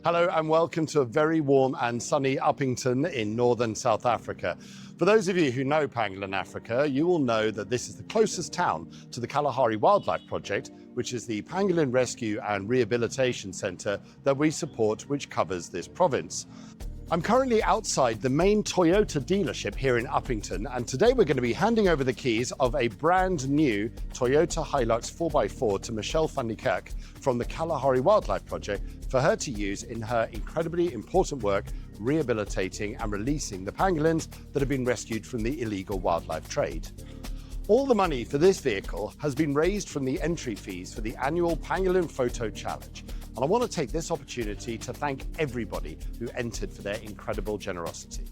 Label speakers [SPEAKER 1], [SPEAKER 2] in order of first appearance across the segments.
[SPEAKER 1] Hello and welcome to a very warm and sunny Upington in northern South Africa. For those of you who know Pangolin Africa, you will know that this is the closest town to the Kalahari Wildlife Project, which is the Pangolin Rescue and Rehabilitation Centre that we support, which covers this province. I'm currently outside the main Toyota dealership here in Upington, and today we're going to be handing over the keys of a brand new Toyota Hilux 4x4 to Machel van Niekerk from the Kalahari Wildlife Project for her to use in her incredibly important work rehabilitating and releasing the pangolins that have been rescued from the illegal wildlife trade. All the money for this vehicle has been raised from the entry fees for the annual Pangolin Photo Challenge. And I want to take this opportunity to thank everybody who entered for their incredible generosity.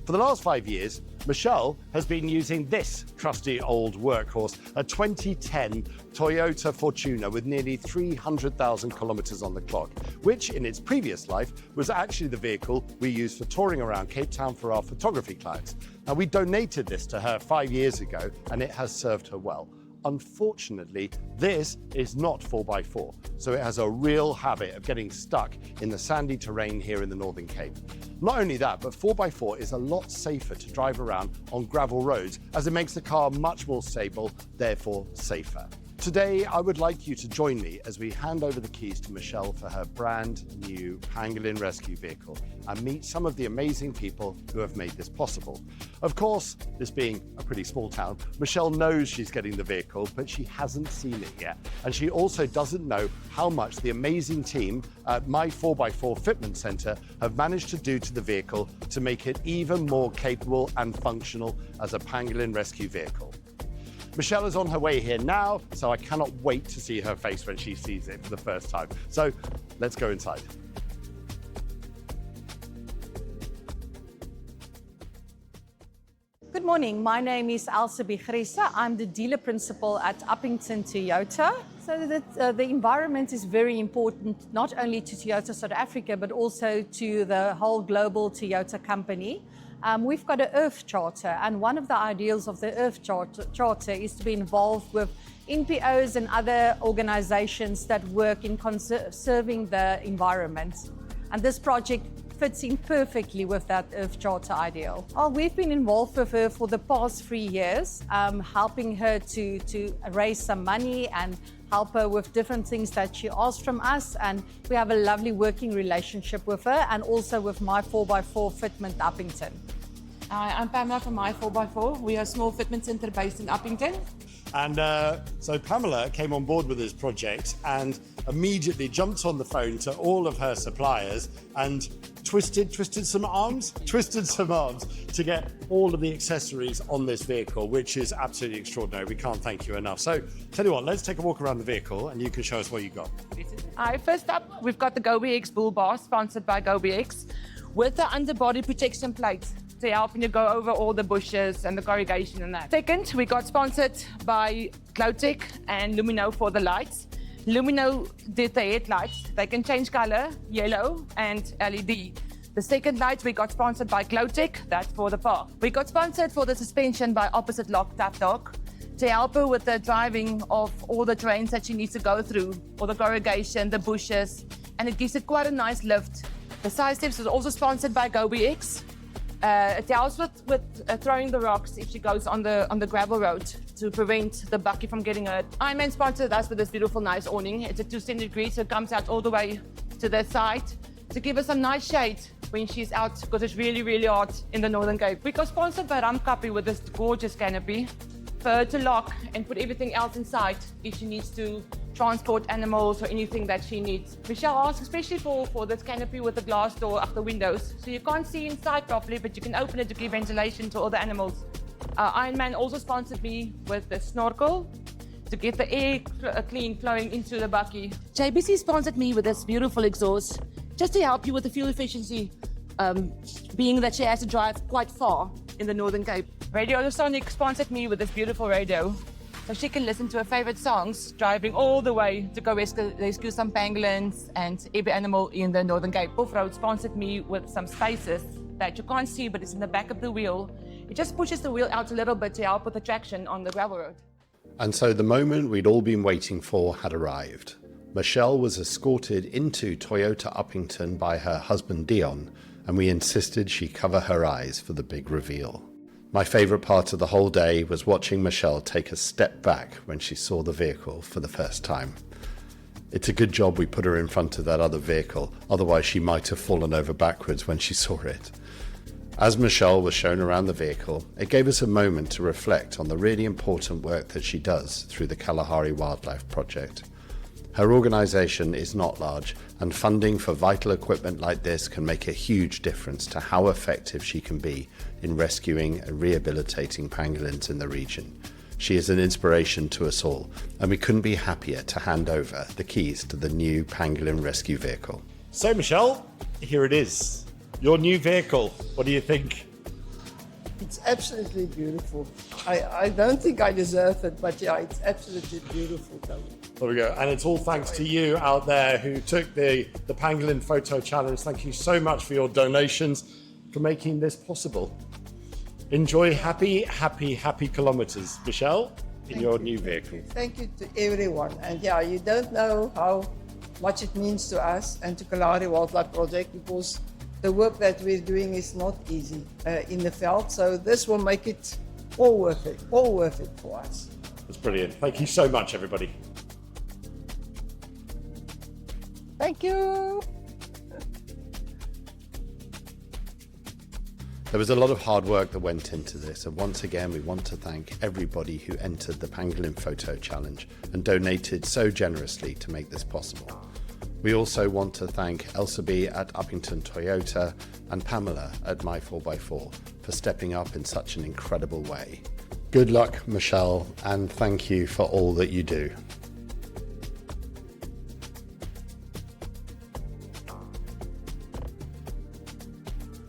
[SPEAKER 1] For the last 5 years, Machel has been using this trusty old workhorse, a 2010 Toyota Fortuner with nearly 300,000 kilometers on the clock, which in its previous life was actually the vehicle we used for touring around Cape Town for our photography clients. Now, we donated this to her 5 years ago, and it has served her well. Unfortunately, this is not 4x4, so it has a real habit of getting stuck in the sandy terrain here in the Northern Cape. Not only that, but 4x4 is a lot safer to drive around on gravel roads, as it makes the car much more stable, therefore safer. Today, I would like you to join me as we hand over the keys to Machel for her brand new Pangolin Rescue Vehicle and meet some of the amazing people who have made this possible. Of course, this being a pretty small town, Machel knows she's getting the vehicle, but she hasn't seen it yet. And she also doesn't know how much the amazing team at My 4x4 Fitment Centre have managed to do to the vehicle to make it even more capable and functional as a Pangolin rescue vehicle. Machel is on her way here now, so I cannot wait to see her face when she sees it for the first time. So let's go inside.
[SPEAKER 2] Good morning, my name is Elsa Bigresa. I'm the dealer principal at Upington Toyota. So the environment is very important, not only to Toyota South Africa, but also to the whole global Toyota company. We've got an Earth Charter, and one of the ideals of the Earth Charter is to be involved with NPOs and other organizations that work in conserving the environment. And this project fits in perfectly with that Earth Charter ideal. Well, we've been involved with her for the past 3 years, helping her to raise some money and help her with different things that she asked from us. And we have a lovely working relationship with her and also with My 4x4 Fitment Upington.
[SPEAKER 3] Hi, I'm Pamela from My 4x4. We are a small fitment centre based in Upington.
[SPEAKER 1] And so Pamela came on board with this project and immediately jumped on the phone to all of her suppliers and twisted some arms to get all of the accessories on this vehicle, which is absolutely extraordinary. We can't thank you enough. So tell you what, let's take a walk around the vehicle and you can show us what you got.
[SPEAKER 3] Hi, first up, we've got the GoBX Bull Bar, sponsored by GoBX, with the underbody protection plate to help you go over all the bushes and the corrugation and that. Second, we got sponsored by Glowtech and Lumino for the lights. Lumino did the headlights. They can change color, yellow and LED. The second light we got sponsored by Glowtech, that's for the park. We got sponsored for the suspension by Opposite Lock Tap Dog to help her with the driving of all the terrains that she needs to go through, all the corrugation, the bushes, and it gives it quite a nice lift. The side steps was also sponsored by GoBX. It helps with throwing the rocks if she goes on the gravel road to prevent the bucky from getting hurt. Ironman sponsored us with this beautiful, nice awning. It's a 2 degrees, so it comes out all the way to the side to give her some nice shade when she's out, because it's really, really hot in the Northern Cape. We got sponsored by Ramkapi with this gorgeous canopy for her to lock and put everything else inside if she needs to transport animals or anything that she needs. Machel asked especially for this canopy with the glass door up the windows, so you can't see inside properly, but you can open it to give ventilation to all the animals. Ironman also sponsored me with the snorkel to get the air clean flowing into the bucky. JBC sponsored me with this beautiful exhaust just to help you with the fuel efficiency, being that she has to drive quite far in the Northern Cape. Radio Sonic sponsored me with this beautiful radio, so she can listen to her favorite songs, driving all the way to go rescue some pangolins and every animal in the Northern Cape. Off-road sponsored me with some spaces that you can't see, but it's in the back of the wheel. It just pushes the wheel out a little bit to help with the traction on the gravel road.
[SPEAKER 1] And so the moment we'd all been waiting for had arrived. Machel was escorted into Toyota Upington by her husband Dion, and we insisted she cover her eyes for the big reveal. My favourite part of the whole day was watching Machel take a step back when she saw the vehicle for the first time. It's a good job we put her in front of that other vehicle, otherwise she might have fallen over backwards when she saw it. As Machel was shown around the vehicle, it gave us a moment to reflect on the really important work that she does through the Kalahari Wildlife Project. Her organisation is not large, and funding for vital equipment like this can make a huge difference to how effective she can be in rescuing and rehabilitating pangolins in the region. She is an inspiration to us all, and we couldn't be happier to hand over the keys to the new Pangolin Rescue Vehicle.
[SPEAKER 4] So Machel, here it is. Your new vehicle. What do you think?
[SPEAKER 5] It's absolutely beautiful. I don't think I deserve it, but yeah, it's absolutely beautiful, Toby.
[SPEAKER 4] There we go. And it's all thanks to you out there who took the Pangolin Photo Challenge. Thank you so much for your donations, for making this possible. Enjoy happy kilometers, Machel, in your new vehicle.
[SPEAKER 5] Thank you to everyone. And yeah, you don't know how much it means to us and to Kalahari Wildlife Project, because the work that we're doing is not easy in the veld. So this will make it all worth it for us.
[SPEAKER 4] That's brilliant. Thank you so much, everybody.
[SPEAKER 5] Thank you.
[SPEAKER 1] There was a lot of hard work that went into this, and once again we want to thank everybody who entered the Pangolin Photo Challenge and donated so generously to make this possible. We also want to thank Elsabe at Upington Toyota and Pamela at My 4x4 for stepping up in such an incredible way. Good luck, Machel, and thank you for all that you do.